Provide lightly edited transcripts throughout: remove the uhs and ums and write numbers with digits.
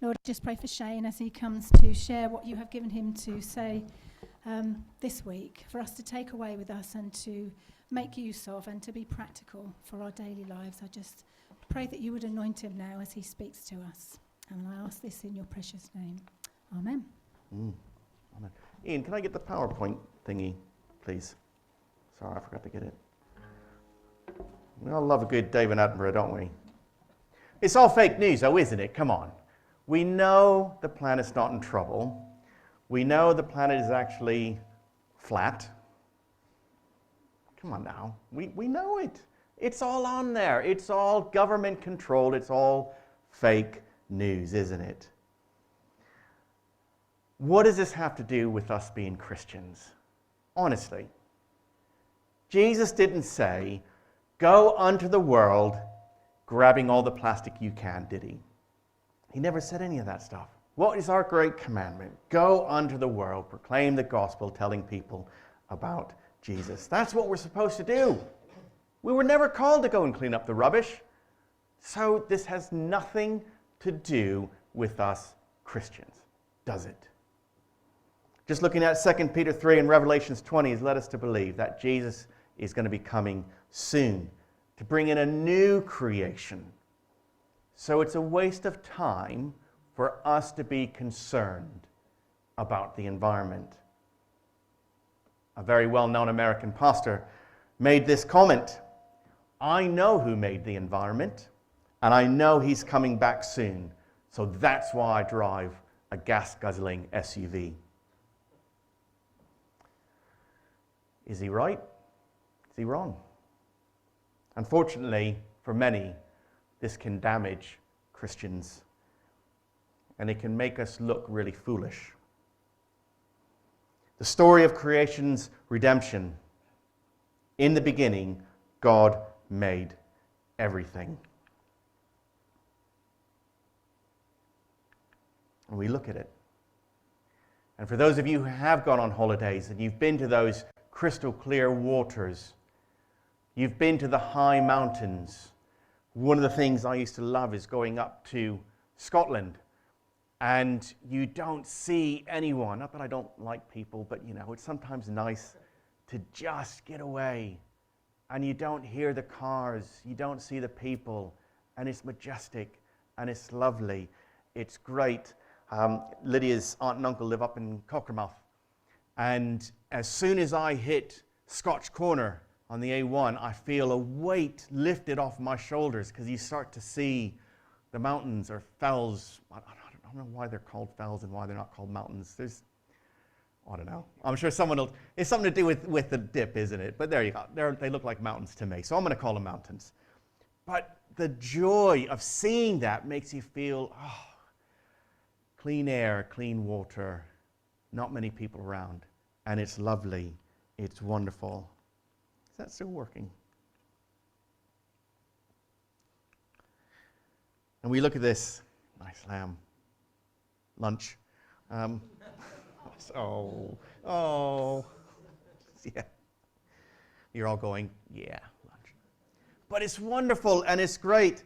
Lord, I just pray for Shane as he comes to share what you have given him to say this week, for us to take away with us and to make use of and to be practical for our daily lives. I just pray that you would anoint him now as he speaks to us. And I ask this in your precious name. Amen. Amen. Ian, can I get the PowerPoint thingy, please? Sorry, I forgot to get it. We all love a good David Attenborough, don't we? It's all fake news, though, isn't it? Come on. We know the planet's not in trouble. We know the planet is actually flat. Come on now. We know it. It's all on there. It's all government controlled. It's all fake news, isn't it? What does this have to do with us being Christians? Honestly. Jesus didn't say, go unto the world grabbing all the plastic you can, did he? He never said any of that stuff. What is our great commandment? Go unto the world, proclaim the gospel, telling people about Jesus. That's what we're supposed to do. We were never called to go and clean up the rubbish. So this has nothing to do with us Christians, does it? Just looking at 2 Peter 3 and Revelations 20 has led us to believe that Jesus is going to be coming soon to bring in a new creation. So it's a waste of time for us to be concerned about the environment. A very well-known American pastor made this comment: I know who made the environment, and I know he's coming back soon, so that's why I drive a gas-guzzling SUV. Is he right? Is he wrong? Unfortunately, for many, this can damage Christians, and it can make us look really foolish. The story of creation's redemption. In the beginning, God made everything. And we look at it. And for those of you who have gone on holidays and you've been to those crystal clear waters, you've been to the high mountains. One of the things I used to love is going up to Scotland, and you don't see anyone. Not that I don't like people, but it's sometimes nice to just get away, and you don't hear the cars, you don't see the people, and it's majestic, and it's lovely. It's great. Lydia's aunt and uncle live up in Cockermouth, and as soon as I hit Scotch Corner on the A1, I feel a weight lifted off my shoulders, because you start to see the mountains or fells. I don't know why they're called fells and why they're not called mountains. I don't know. I'm sure someone will. It's something to do with the dip, isn't it? But there you go. They look like mountains to me, so I'm going to call them mountains. But the joy of seeing that makes you feel, clean air, clean water, not many people around, and it's lovely. It's wonderful. Is that still working? And we look at this. Nice lamb. Lunch. Yeah. You're all going, yeah, lunch. But it's wonderful and it's great.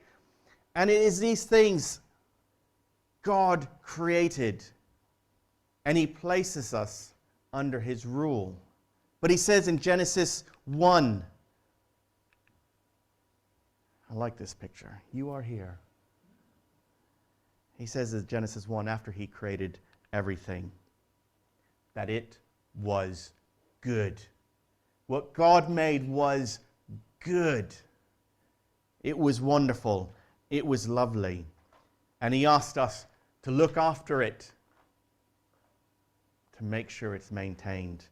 And it is these things God created. And he places us under his rule. But he says in Genesis 1, I like this picture. You are here. He says in Genesis 1, after he created everything, that it was good. What God made was good. It was wonderful. It was lovely. And he asked us to look after it, to make sure it's maintained.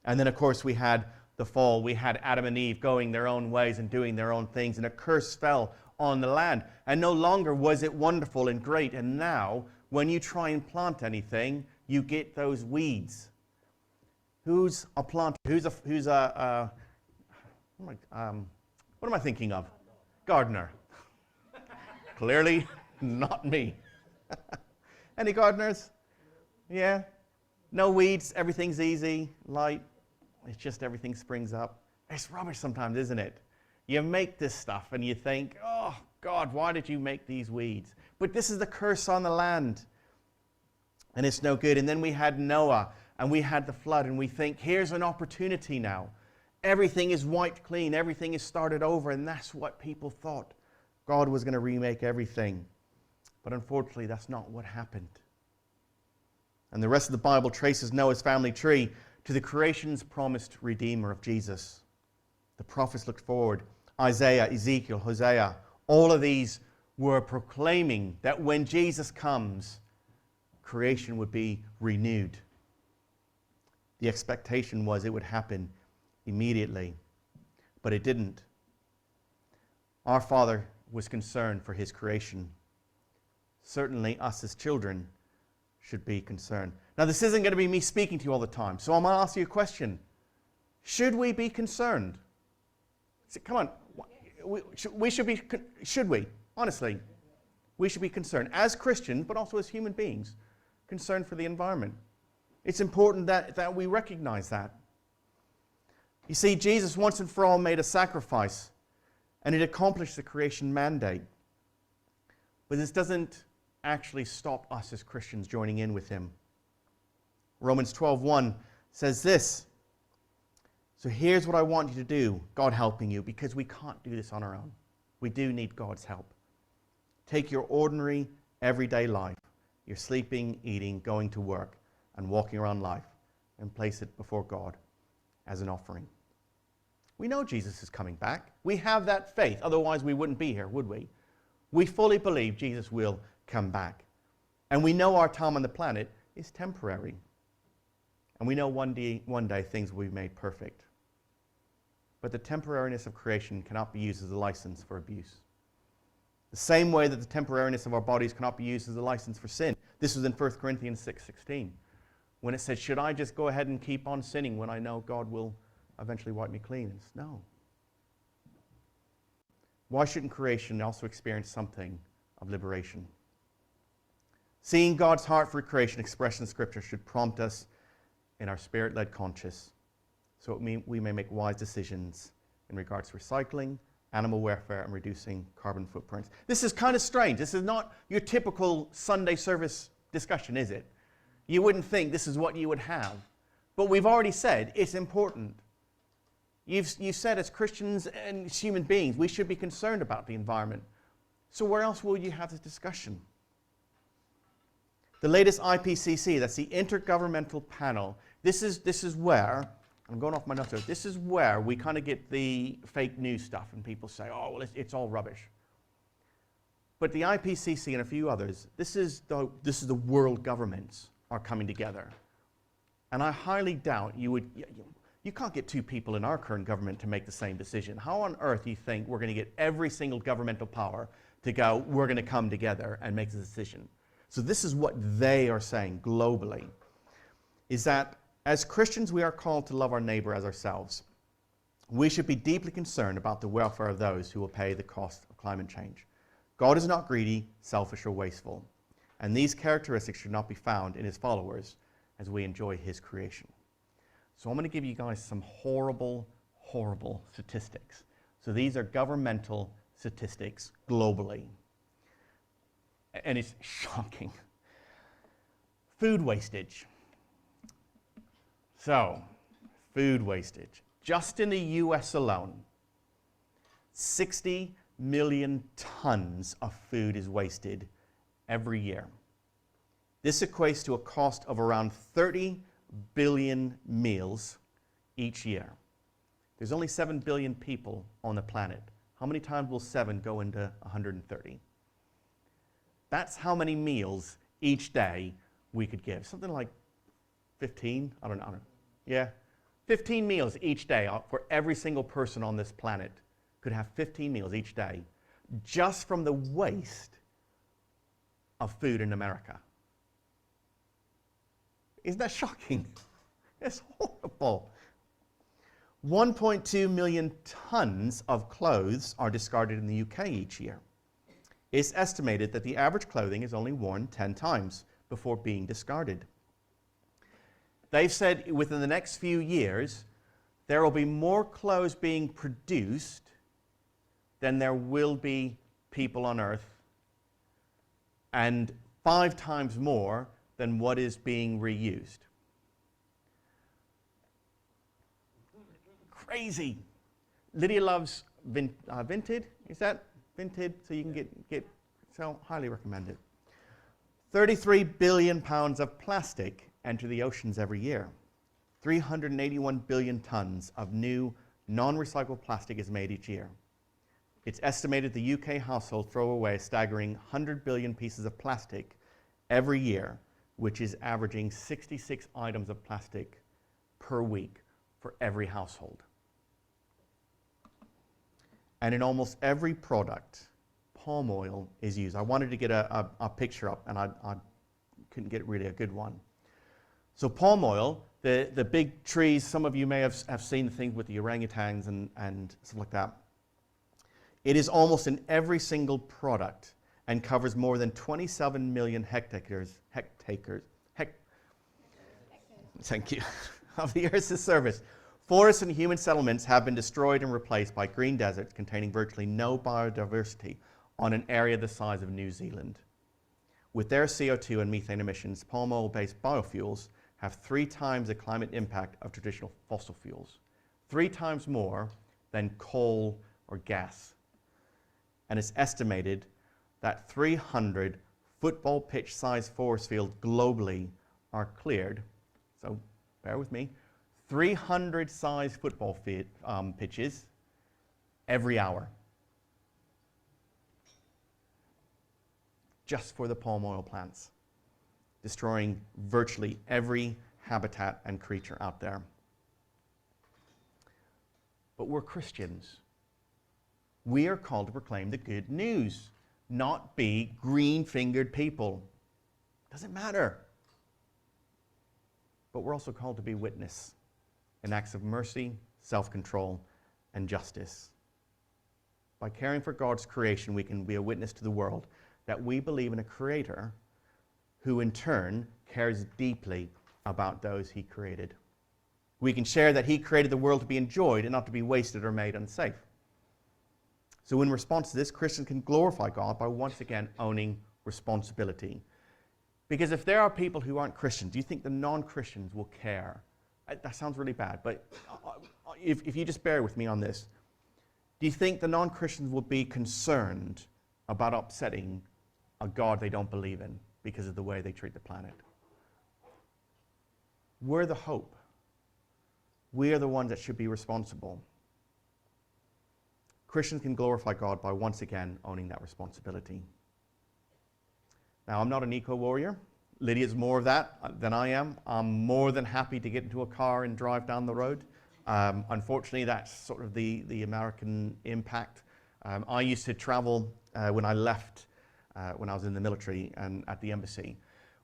And then, of course, we had the fall. We had Adam and Eve going their own ways and doing their own things, and a curse fell on the land. And no longer was it wonderful and great. And now, when you try and plant anything, you get those weeds. Who's a planter? What am I thinking of? Gardener. Clearly not me. Any gardeners? Yeah? No weeds, everything's easy, light. It's just everything springs up. It's rubbish sometimes, isn't it? You make this stuff and you think, oh, God, why did you make these weeds? But this is the curse on the land. and it's no good. And then we had Noah, and we had the flood, and we think, here's an opportunity now. Everything is wiped clean. Everything is started over, and that's what people thought. God was going to remake everything. But unfortunately, that's not what happened. And the rest of the Bible traces Noah's family tree to the creation's promised Redeemer of Jesus. The prophets looked forward. Isaiah, Ezekiel, Hosea, all of these were proclaiming that when Jesus comes, creation would be renewed. The expectation was it would happen immediately, but it didn't. Our Father was concerned for his creation. Certainly us as children should be concerned. Now, this isn't going to be me speaking to you all the time, so I'm going to ask you a question. Should we be concerned? Come on. Should we? Honestly, we should be concerned as Christians, but also as human beings, concerned for the environment. It's important that we recognize that. You see, Jesus once and for all made a sacrifice, and it accomplished the creation mandate. But this doesn't actually stop us as Christians joining in with him. Romans 12:1 says this. So here's what I want you to do, God helping you, because we can't do this on our own. We do need God's help. Take your ordinary, everyday life, your sleeping, eating, going to work, and walking around life, and place it before God as an offering. We know Jesus is coming back. We have that faith. Otherwise, we wouldn't be here, would we? We fully believe Jesus will come back. And we know our time on the planet is temporary. And we know one day things will be made perfect. But the temporariness of creation cannot be used as a license for abuse. The same way that the temporariness of our bodies cannot be used as a license for sin. This was in 1 Corinthians 6:16, when it said, should I just go ahead and keep on sinning when I know God will eventually wipe me clean? It's no. Why shouldn't creation also experience something of liberation? Seeing God's heart for creation expressed in Scripture should prompt us in our spirit-led conscience, so we may make wise decisions in regards to recycling, animal welfare, and reducing carbon footprints. This is kind of strange. This is not your typical Sunday service discussion, is it? You wouldn't think this is what you would have. But we've already said it's important. You've said as Christians and as human beings, we should be concerned about the environment. So where else will you have this discussion? The latest IPCC, that's the Intergovernmental Panel, this is where, I'm going off my notes here, this is where we kind of get the fake news stuff and people say, oh, well, it's all rubbish. But the IPCC and a few others, this is the world governments are coming together. And I highly doubt you can't get two people in our current government to make the same decision. How on earth do you think we're going to get every single governmental power to go, we're going to come together and make the decision? So this is what they are saying globally, is that as Christians we are called to love our neighbor as ourselves. We should be deeply concerned about the welfare of those who will pay the cost of climate change. God is not greedy, selfish, or wasteful, and these characteristics should not be found in his followers as we enjoy his creation. So I'm going to give you guys some horrible, horrible statistics. So these are governmental statistics globally. And it's shocking. Food wastage. So, food wastage. Just in the US alone, 60 million tons of food is wasted every year. This equates to a cost of around 30 billion meals each year. There's only 7 billion people on the planet. How many times will 7 go into 130? That's how many meals each day we could give. Something like 15? I don't know. Yeah. 15 meals each day for every single person on this planet could have 15 meals each day just from the waste of food in America. Isn't that shocking? It's horrible. 1.2 million tons of clothes are discarded in the UK each year. It's estimated that the average clothing is only worn 10 times before being discarded. They've said within the next few years, there will be more clothes being produced than there will be people on Earth, and 5 times more than what is being reused. Crazy. Lydia loves Vinted. Is that Vinted? So you can get so highly recommend it. 33 billion pounds of plastic enter the oceans every year. 381 billion tons of new non-recycled plastic is made each year. It's estimated the UK households throw away a staggering 100 billion pieces of plastic every year, which is averaging 66 items of plastic per week for every household. And in almost every product, palm oil is used. I wanted to get a picture up, and I couldn't get really a good one. So palm oil, the big trees, some of you may have seen the things with the orangutans and stuff like that. It is almost in every single product and covers more than 27 million hectares thank you, of the Earth's surface. Forests and human settlements have been destroyed and replaced by green deserts containing virtually no biodiversity on an area the size of New Zealand. With their CO2 and methane emissions, palm oil-based biofuels have 3 times the climate impact of traditional fossil fuels, 3 times more than coal or gas. And it's estimated that 300 football pitch-sized forest fields globally are cleared. So bear with me. 300 sized football pitches every hour. Just for the palm oil plants, destroying virtually every habitat and creature out there. But we're Christians. We are called to proclaim the good news, not be green-fingered people. Doesn't matter. But we're also called to be witness in acts of mercy, self-control, and justice. By caring for God's creation, we can be a witness to the world that we believe in a creator who in turn cares deeply about those he created. We can share that he created the world to be enjoyed and not to be wasted or made unsafe. So in response to this, Christians can glorify God by once again owning responsibility. Because if there are people who aren't Christians, do you think the non-Christians will care? That sounds really bad, but if you just bear with me on this, do you think the non-Christians will be concerned about upsetting a God they don't believe in because of the way they treat the planet? We're the hope. We are the ones that should be responsible. Christians can glorify God by once again owning that responsibility. Now, I'm not an eco-warrior. Lydia's more of that than I am. I'm more than happy to get into a car and drive down the road. Unfortunately, that's sort of the American impact. I used to travel when I left, when I was in the military and at the embassy.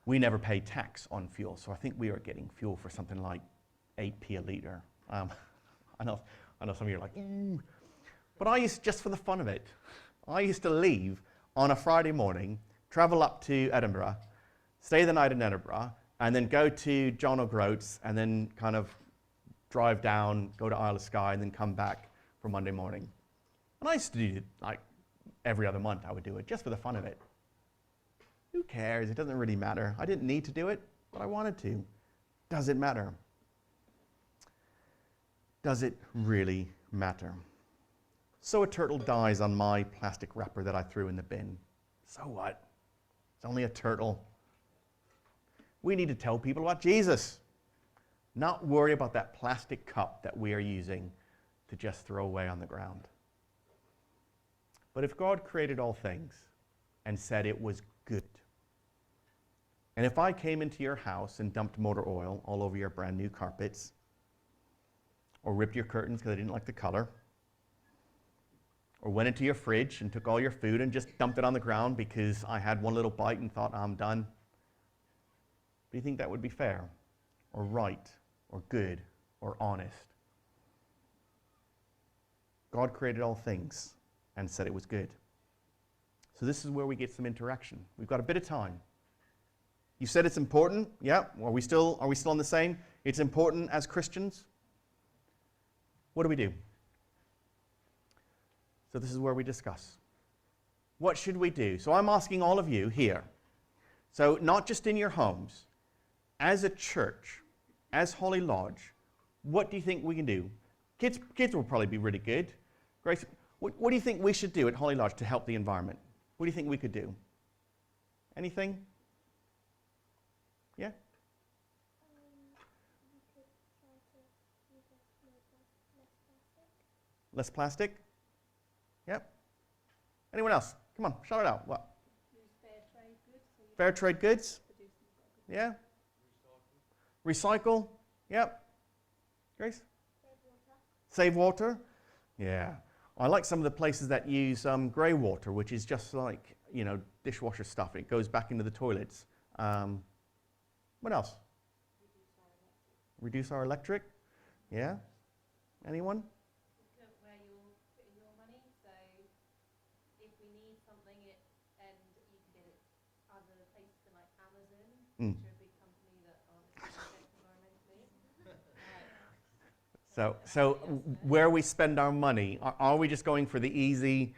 We never paid tax on fuel, so I think we were getting fuel for something like 8p a litre. I know some of you are like, ooh. But I used, just for the fun of it, I used to leave on a Friday morning, travel up to Edinburgh, stay the night in Edinburgh, and then go to John O'Groats, and then kind of drive down, go to Isle of Skye, and then come back for Monday morning. And I used to do it like every other month. I would do it just for the fun of it. Who cares? It doesn't really matter. I didn't need to do it, but I wanted to. Does it matter? Does it really matter? So a turtle dies on my plastic wrapper that I threw in the bin. So what? It's only a turtle. We need to tell people about Jesus, not worry about that plastic cup that we are using to just throw away on the ground. But if God created all things and said it was good, and if I came into your house and dumped motor oil all over your brand new carpets, or ripped your curtains because I didn't like the color, or went into your fridge and took all your food and just dumped it on the ground because I had one little bite and thought, I'm done, do you think that would be fair, or right, or good, or honest? God created all things and said it was good. So this is where we get some interaction. We've got a bit of time. You said it's important. Yeah. Are we still on the same? It's important as Christians. What do we do? So this is where we discuss. What should we do? So I'm asking all of you here So not just in your homes, as a church, as Holy Lodge, what do you think we can do? Kids will probably be really good. Grace, what do you think we should do at Holy Lodge to help the environment? What do you think we could do? Anything? Yeah? We could try to use less plastic. Less plastic? Yep. Anyone else? Come on, shout it out. What? Use fair trade goods. So you Fair trade goods? produce them quite good. Yeah? Recycle? Yep. Grace? Save water? Yeah. I like some of the places that use grey water, which is just like, dishwasher stuff. It goes back into the toilets. What else? Reduce our electric? Yeah? Anyone? Look at where you're putting your money. So if we need something, and you can get it other places than like Amazon, Mm. which are a big company that aren't necessarily environmentally. So where we spend our money, are we just going for the easy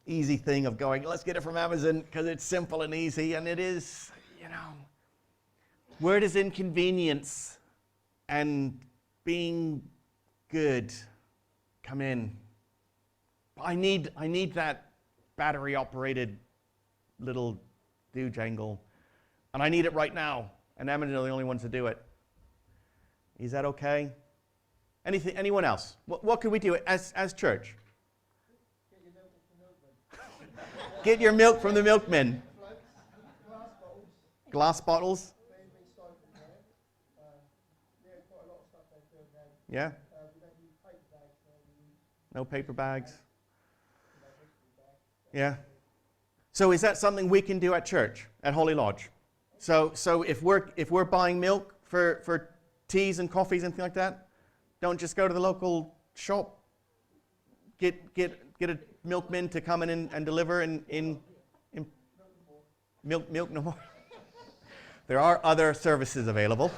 thing of going, let's get it from Amazon because it's simple and easy, and it is, where does inconvenience and being good come in? I need that battery operated little do-jangle, and I need it right now, and Amazon are the only ones to do it. Is that okay? Anyone else? What could we do as church? Get your milk from the milkman. Glass bottles. Yeah. No paper bags. Yeah. So is that something we can do at church, at Holy Lodge? So if we're buying milk for teas and coffees and things like that, don't just go to the local shop. Get a milkman to come in and deliver in milk no more. There are other services available.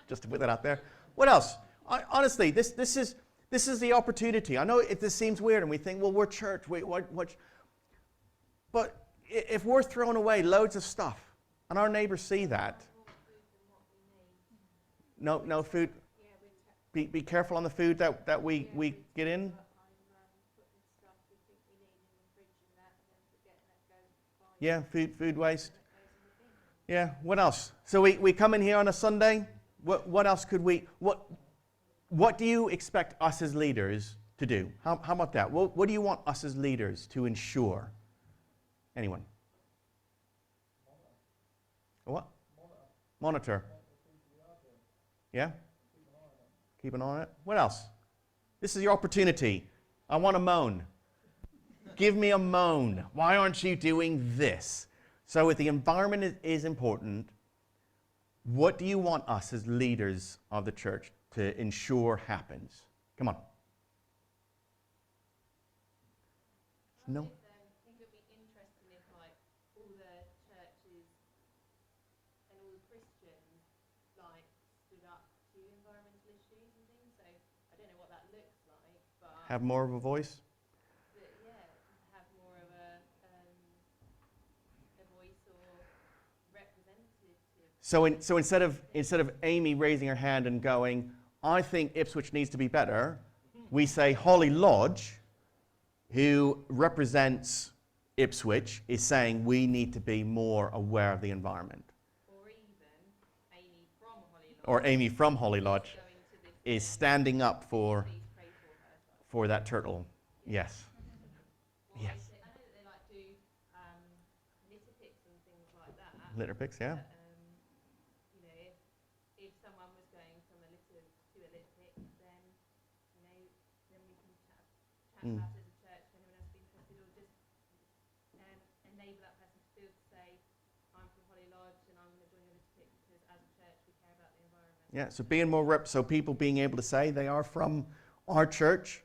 Just to put that out there. What else? Honestly, this is the opportunity. I know this seems weird, and we think, well, we're church. Wait, what? But if we're throwing away loads of stuff, and our neighbors see that, no food. Be careful on the food that we get in. Yeah, food waste. Yeah, what else? So we come in here on a Sunday. What else could we, what do you expect us as leaders to do? How about that? What do you want us as leaders to ensure? Anyone? What? Monitor. Yeah? Keep an eye on it. What else? This is your opportunity. I want to moan. Give me a moan. Why aren't you doing this? So if the environment is important, what do you want us as leaders of the church to ensure happens? Come on. No? I think it would be interesting if like all the churches and all the Christians like stood up to environmental issues and things. So I don't know what that looks like, but Have more of a voice? have more of a voice or representative. So instead of Amy raising her hand and going, I think Ipswich needs to be better, we say Holy Lodge, who represents Ipswich, is saying we need to be more aware of the environment. Or even Amy from Holy Lodge. Or Amy from Holy Lodge Going to the is standing up for please pray for her. that turtle. Yes. Or Yes. I know that they like do litter picks and things like that. Litter picks, yeah. But, if someone was going from a litter to a litter pick, then then we can chat Mm. about it as a church. If anyone else is interested, or just enable that person to feel to say, I'm from Holly Lodge and I'm going to join your litter pick because as a church we care about the environment. Yeah, so being more so people being able to say they are from our church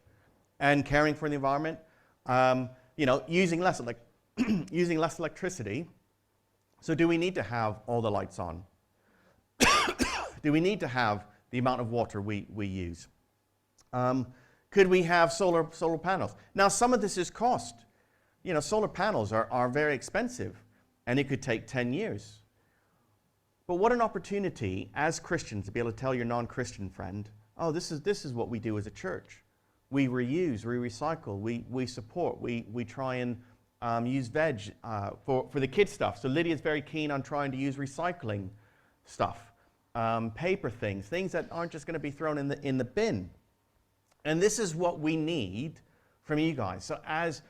and caring for the environment. Using less using less electricity. So do we need to have all the lights on? Do we need to have the amount of water we use? Could we have solar panels? Now, some of this is cost. Solar panels are very expensive. And it could take 10 years. But what an opportunity as Christians to be able to tell your non-Christian friend, oh, this is what we do as a church. We reuse, we recycle, we support, we try and use veg for the kids' stuff. So Lydia's very keen on trying to use recycling stuff, paper things that aren't just going to be thrown in the bin. And this is what we need from you guys. So as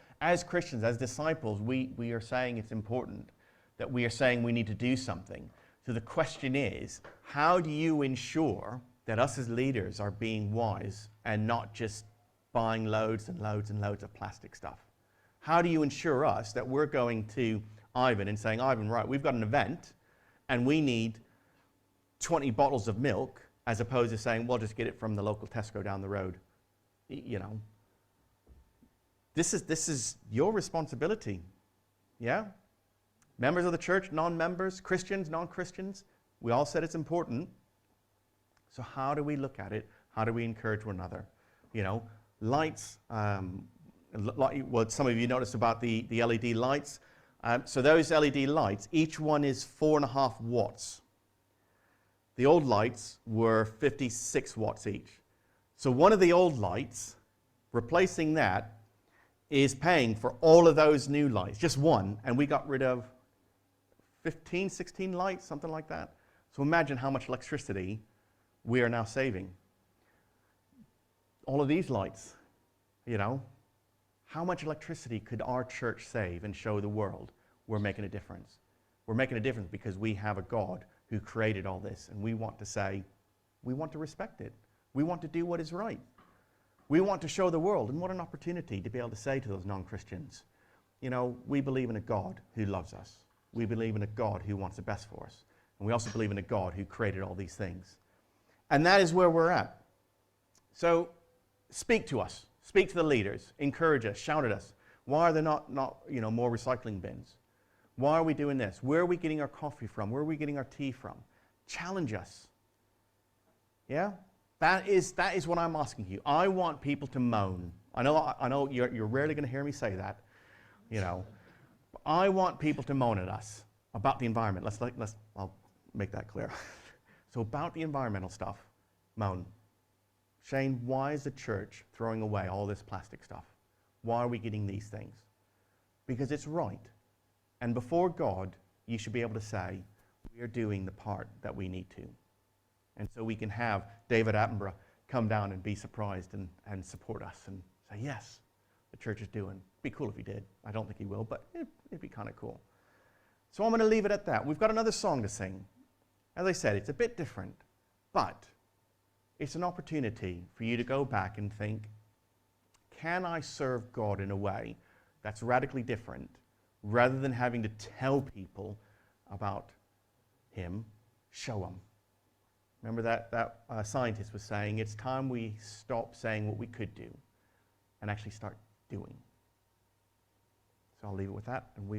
Christians, as disciples, we are saying it's important, that we are saying we need to do something. So the question is, how do you ensure that us as leaders are being wise and not just buying loads and loads and loads of plastic stuff? How do you ensure us that we're going to Ivan and saying, Ivan, right, we've got an event and we need 20 bottles of milk, as opposed to saying, well, just get it from the local Tesco down the road. You know, this is your responsibility. Yeah? Members of the church, non-members, Christians, non-Christians, we all said it's important. So how do we look at it? How do we encourage one another? You know, lights, what some of you noticed about the LED lights. So those LED lights, each one is 4.5 watts. The old lights were 56 watts each. So one of the old lights, replacing that, is paying for all of those new lights, just one, and we got rid of 15, 16 lights, something like that. So imagine how much electricity we are now saving. All of these lights, you know, how much electricity could our church save and show the world we're making a difference? We're making a difference because we have a God who created all this, and we want to say, we want to respect it. We want to do what is right. We want to show the world, and what an opportunity to be able to say to those non-Christians, you know, we believe in a God who loves us. We believe in a God who wants the best for us. And we also believe in a God who created all these things. And that is where we're at. So speak to us. Speak to the leaders. Encourage us. Shout at us. Why are there not more recycling bins? Why are we doing this? Where are we getting our coffee from? Where are we getting our tea from? Challenge us. Yeah? That is what I'm asking you. I want people to moan. I know you're rarely going to hear me say that, you know. I want people to moan at us about the environment. I'll make that clear. So about the environmental stuff, moan. Shane, why is the church throwing away all this plastic stuff? Why are we getting these things? Because it's right. And before God, you should be able to say, we are doing the part that we need to. And so we can have David Attenborough come down and be surprised and support us and say, yes, the church is doing. It'd be cool if he did. I don't think he will, but it'd be kind of cool. So I'm going to leave it at that. We've got another song to sing. As I said, it's a bit different, but it's an opportunity for you to go back and think, can I serve God in a way that's radically different, rather than having to tell people about him, show them. Remember that scientist was saying, it's time we stop saying what we could do and actually start doing. So I'll leave it with that, and we